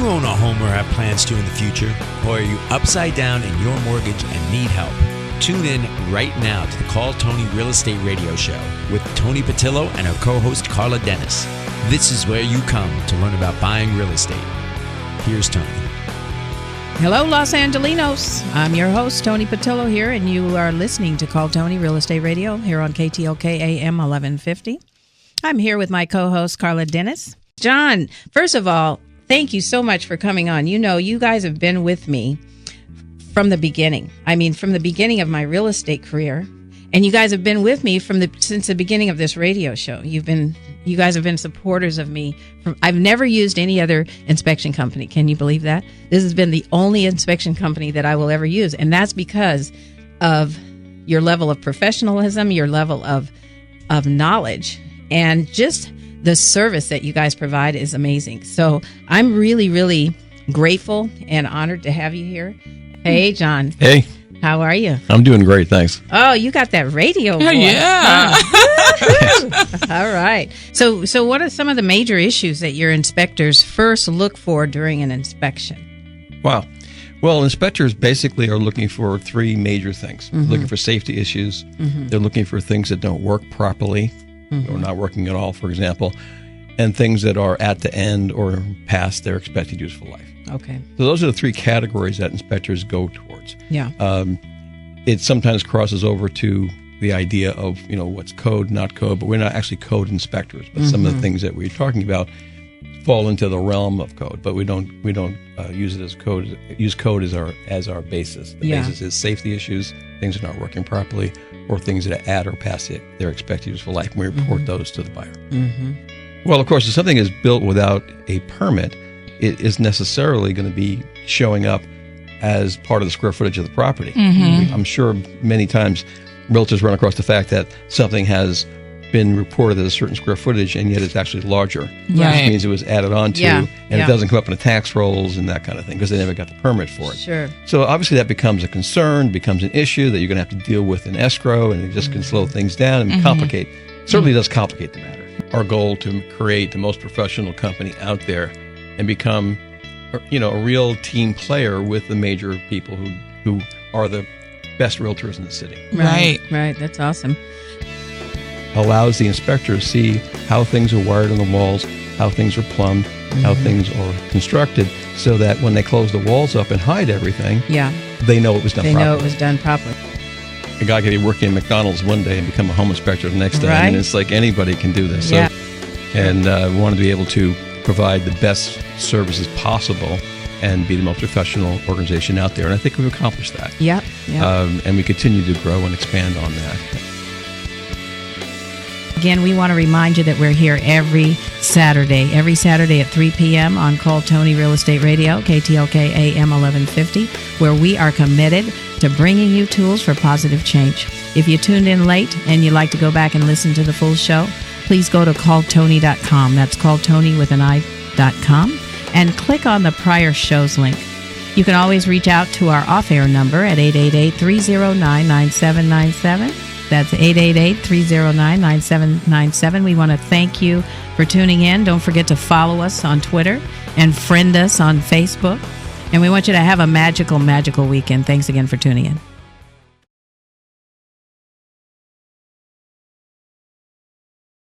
you own a home or have plans to in the future? Or are you upside down in your mortgage and need help? Tune in right now to the Call Toni Real Estate Radio Show with Toni Patillo and her co-host Carla Dennis. This is where you come to learn about buying real estate. Here's Toni. Hello, Los Angelinos. I'm your host, Toni Patillo here, and you are listening to Call Toni Real Estate Radio here on KTLK AM 1150. I'm here with my co-host, Carla Dennis. John, first of all, thank you so much for coming on. You know, you guys have been with me from the beginning. I mean, from the beginning of my real estate career. And you guys have been with me since the beginning of this radio show. You guys have been supporters of me. I've never used any other inspection company. Can you believe that? This has been the only inspection company that I will ever use. And that's because of your level of professionalism, your level of knowledge, and just the service that you guys provide is amazing. So I'm really, really grateful and honored to have you here. Hey, John. Hey. How are you? I'm doing great, thanks. Oh, you got that radio voice. Yeah. All right. So what are some of the major issues that your inspectors first look for during an inspection? Wow. Well, inspectors basically are looking for three major things. Mm-hmm. Looking for safety issues. Mm-hmm. They're looking for things that don't work properly or not working at all, for example, and things that are at the end or past their expected useful life. Okay. So those are the three categories that inspectors go towards. Yeah. It sometimes crosses over to the idea of, what's code, not code, but we're not actually code inspectors. But some of the things that we're talking about fall into the realm of code, but we don't use it as code. Use code as our basis. The basis is safety issues, things that are not working properly, or things that are at or past their expected useful life. And we report those to the buyer. Mm-hmm. Well, of course, if something is built without a permit, it is necessarily going to be showing up as part of the square footage of the property. Mm-hmm. I'm sure many times realtors run across the fact that something has been reported as a certain square footage, and yet it's actually larger. Right. Which means it was added on to, and it doesn't come up in the tax rolls and that kind of thing because they never got the permit for it. Sure. So obviously that becomes a concern, becomes an issue that you're going to have to deal with in escrow, and it just can slow things down and complicate. Certainly does complicate the matter. Our goal to create the most professional company out there and become, a real team player with the major people who are the best realtors in the city. Right. That's awesome. Allows the inspector to see how things are wired on the walls, how things are plumbed, how things are constructed, so that when they close the walls up and hide everything, they know it was done properly. They know it was done properly. A guy could be working at McDonald's one day and become a home inspector the next day. Right. I mean, it's like anybody can do this. Yeah. And we want to be able to provide the best services possible and be the most professional organization out there. And I think we've accomplished that. Yep. And we continue to grow and expand on that. Again, we want to remind you that we're here every Saturday at 3 p.m. on Call Toni Real Estate Radio, KTLK AM 1150, where we are committed to bringing you tools for positive change. If you tuned in late and you'd like to go back and listen to the full show, please go to calltoni.com. That's calltoni with an I.com, and click on the prior show's link. You can always reach out to our off-air number at 888-309-9797. That's 888-309-9797. We want to thank you for tuning in. Don't forget to follow us on Twitter and friend us on Facebook. And we want you to have a magical, magical weekend. Thanks again for tuning in.